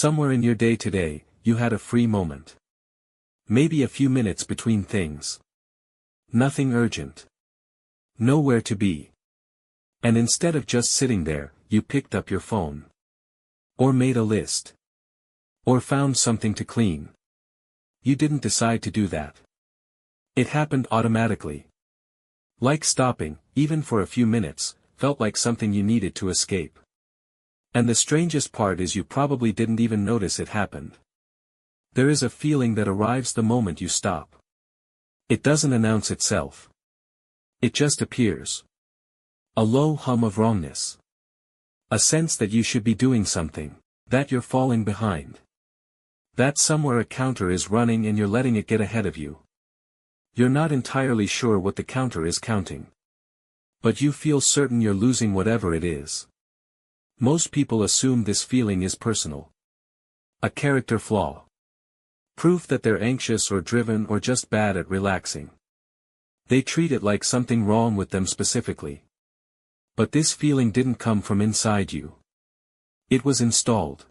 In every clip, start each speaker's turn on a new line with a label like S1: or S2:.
S1: Somewhere in your day today, you had a free moment. Maybe a few minutes between things. Nothing urgent. Nowhere to be. And instead of just sitting there, you picked up your phone. Or made a list. Or found something to clean. You didn't decide to do that. It happened automatically. Like stopping, even for a few minutes, felt like something you needed to escape. And the strangest part is you probably didn't even notice it happened. There is a feeling that arrives the moment you stop. It doesn't announce itself. It just appears. A low hum of wrongness. A sense that you should be doing something, that you're falling behind. That somewhere a counter is running and you're letting it get ahead of you. You're not entirely sure what the counter is counting. But you feel certain you're losing whatever it is. Most people assume this feeling is personal. A character flaw. Proof that they're anxious or driven or just bad at relaxing. They treat it like something wrong with them specifically. But this feeling didn't come from inside you. It was installed.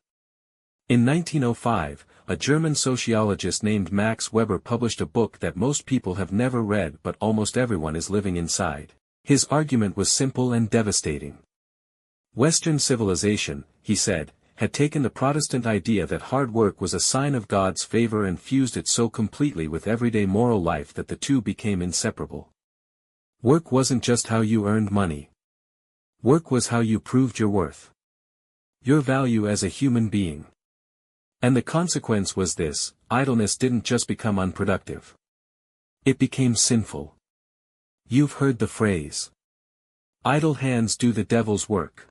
S1: In 1905, a German sociologist named Max Weber published a book that most people have never read but almost everyone is living inside. His argument was simple and devastating. Western civilization, he said, had taken the Protestant idea that hard work was a sign of God's favor and fused it so completely with everyday moral life that the two became inseparable. Work wasn't just how you earned money. Work was how you proved your worth. Your value as a human being. And the consequence was this: idleness didn't just become unproductive. It became sinful. You've heard the phrase. Idle hands do the devil's work.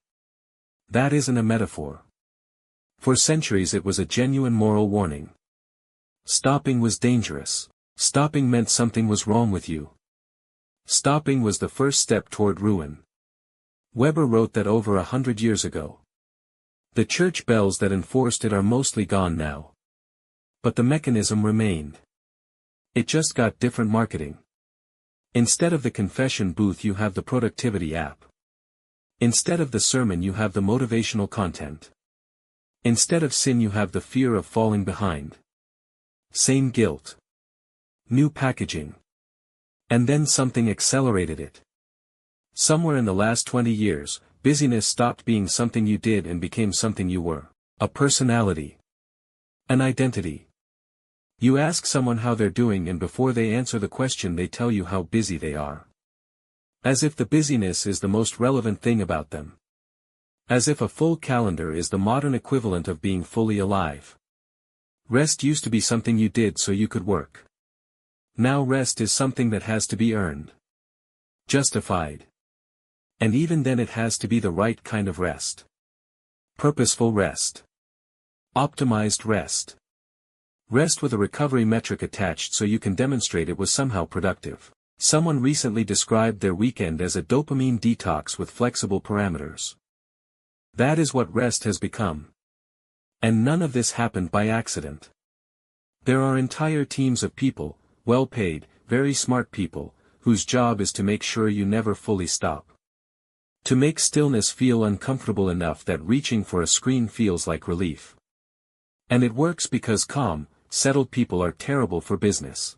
S1: That isn't a metaphor. For centuries it was a genuine moral warning. Stopping was dangerous. Stopping meant something was wrong with you. Stopping was the first step toward ruin. Weber wrote that over 100 years ago. The church bells that enforced it are mostly gone now. But the mechanism remained. It just got different marketing. Instead of the confession booth you have the productivity app. Instead of the sermon you have the motivational content. Instead of sin you have the fear of falling behind. Same guilt. New packaging. And then something accelerated it. Somewhere in the last 20 years, busyness stopped being something you did and became something you were. A personality. An identity. You ask someone how they're doing and before they answer the question they tell you how busy they are. As if the busyness is the most relevant thing about them. As if a full calendar is the modern equivalent of being fully alive. Rest used to be something you did so you could work. Now rest is something that has to be earned. Justified. And even then it has to be the right kind of rest. Purposeful rest. Optimized rest. Rest with a recovery metric attached so you can demonstrate it was somehow productive. Someone recently described their weekend as a dopamine detox with flexible parameters. That is what rest has become. And none of this happened by accident. There are entire teams of people, well-paid, very smart people, whose job is to make sure you never fully stop. To make stillness feel uncomfortable enough that reaching for a screen feels like relief. And it works because calm, settled people are terrible for business.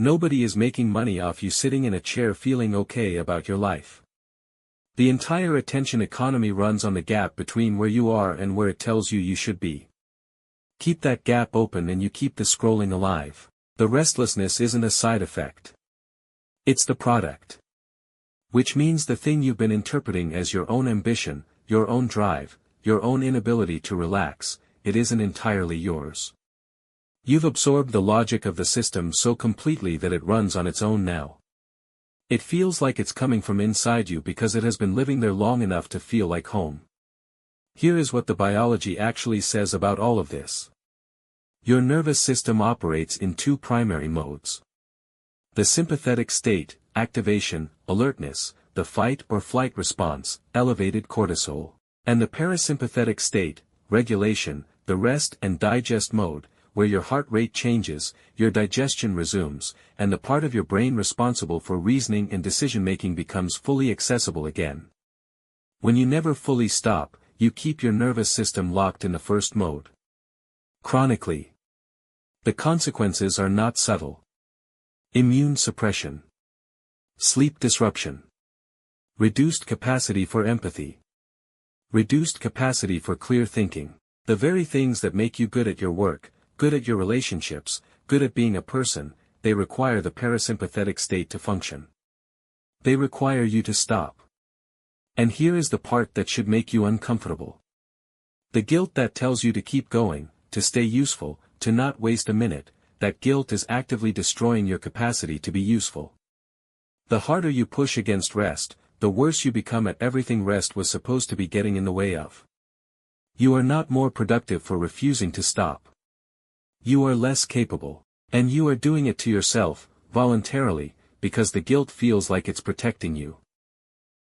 S1: Nobody is making money off you sitting in a chair feeling okay about your life. The entire attention economy runs on the gap between where you are and where it tells you should be. Keep that gap open and you keep the scrolling alive. The restlessness isn't a side effect. It's the product. Which means the thing you've been interpreting as your own ambition, your own drive, your own inability to relax, it isn't entirely yours. You've absorbed the logic of the system so completely that it runs on its own now. It feels like it's coming from inside you because it has been living there long enough to feel like home. Here is what the biology actually says about all of this. Your nervous system operates in two primary modes. The sympathetic state, activation, alertness, the fight or flight response, elevated cortisol, and the parasympathetic state, regulation, the rest and digest mode, where your heart rate changes, your digestion resumes, and the part of your brain responsible for reasoning and decision-making becomes fully accessible again. When you never fully stop, you keep your nervous system locked in the first mode. chronically. The consequences are not subtle. Immune suppression. Sleep disruption. Reduced capacity for empathy. Reduced capacity for clear thinking. The very things that make you good at your work, good at your relationships, good at being a person, they require the parasympathetic state to function. They require you to stop. And here is the part that should make you uncomfortable. The guilt that tells you to keep going, to stay useful, to not waste a minute, that guilt is actively destroying your capacity to be useful. The harder you push against rest, the worse you become at everything rest was supposed to be getting in the way of. You are not more productive for refusing to stop. You are less capable. And you are doing it to yourself, voluntarily, because the guilt feels like it's protecting you.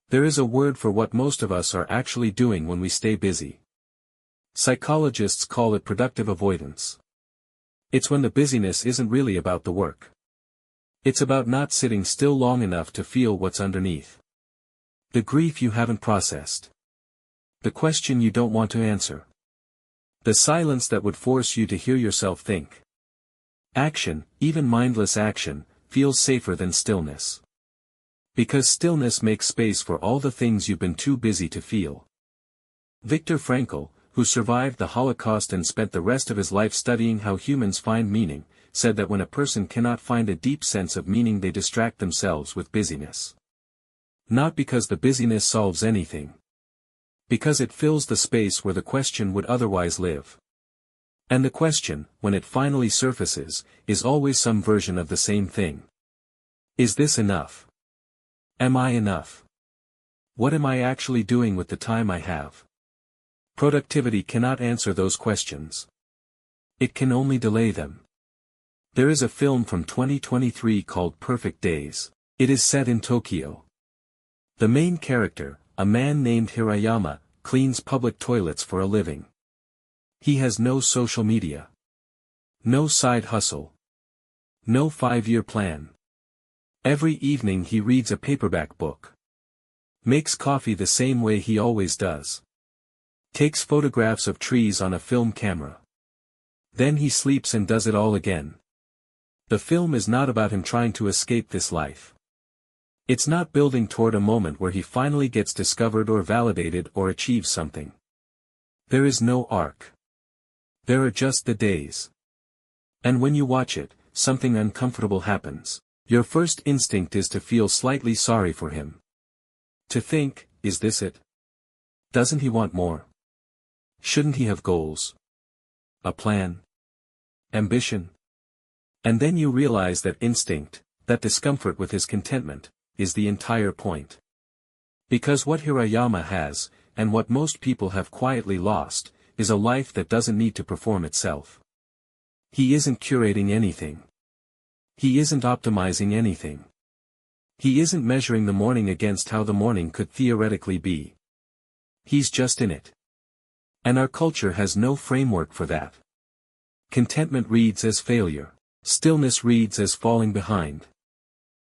S1: There is a word for what most of us are actually doing when we stay busy. Psychologists call it productive avoidance. It's when the busyness isn't really about the work. It's about not sitting still long enough to feel what's underneath. The grief you haven't processed. The question you don't want to answer. The silence that would force you to hear yourself think. Action, even mindless action, feels safer than stillness. Because stillness makes space for all the things you've been too busy to feel. Viktor Frankl, who survived the Holocaust and spent the rest of his life studying how humans find meaning, said that when a person cannot find a deep sense of meaning they distract themselves with busyness. Not because the busyness solves anything. Because it fills the space where the question would otherwise live. And the question, when it finally surfaces, is always some version of the same thing. Is this enough? Am I enough? What am I actually doing with the time I have? Productivity cannot answer those questions. It can only delay them. There is a film from 2023 called Perfect Days. It is set in Tokyo. The main character, a man named Hirayama, cleans public toilets for a living. He has no social media. No side hustle. No 5-year plan. Every evening he reads a paperback book. Makes coffee the same way he always does. Takes photographs of trees on a film camera. Then he sleeps and does it all again. The film is not about him trying to escape this life. It's not building toward a moment where he finally gets discovered or validated or achieves something. There is no arc. There are just the days. And when you watch it, something uncomfortable happens. Your first instinct is to feel slightly sorry for him. To think, is this it? Doesn't he want more? Shouldn't he have goals? A plan? Ambition? And then you realize that instinct, that discomfort with his contentment, is the entire point. Because what Hirayama has, and what most people have quietly lost, is a life that doesn't need to perform itself. He isn't curating anything. He isn't optimizing anything. He isn't measuring the morning against how the morning could theoretically be. He's just in it. And our culture has no framework for that. Contentment reads as failure. Stillness reads as falling behind.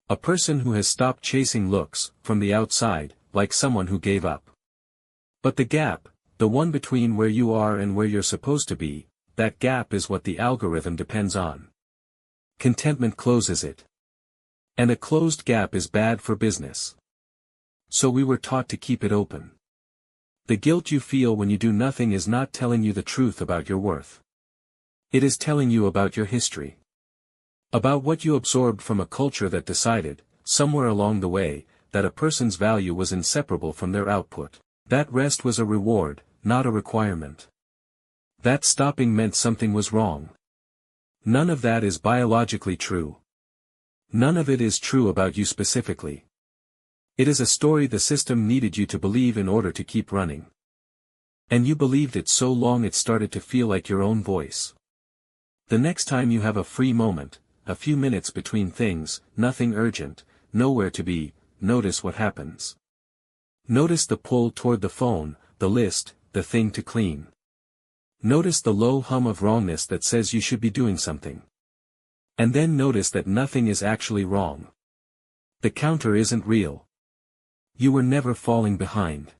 S1: A person who has stopped chasing looks, from the outside, like someone who gave up. But the gap, the one between where you are and where you're supposed to be, that gap is what the algorithm depends on. Contentment closes it. And a closed gap is bad for business. So we were taught to keep it open. The guilt you feel when you do nothing is not telling you the truth about your worth. It is telling you about your history. About what you absorbed from a culture that decided, somewhere along the way, that a person's value was inseparable from their output. That rest was a reward, not a requirement. That stopping meant something was wrong. None of that is biologically true. None of it is true about you specifically. It is a story the system needed you to believe in order to keep running. And you believed it so long it started to feel like your own voice. The next time you have a free moment, a few minutes between things, nothing urgent, nowhere to be, notice what happens. Notice the pull toward the phone, the list, the thing to clean. Notice the low hum of wrongness that says you should be doing something. And then notice that nothing is actually wrong. The counter isn't real. You were never falling behind.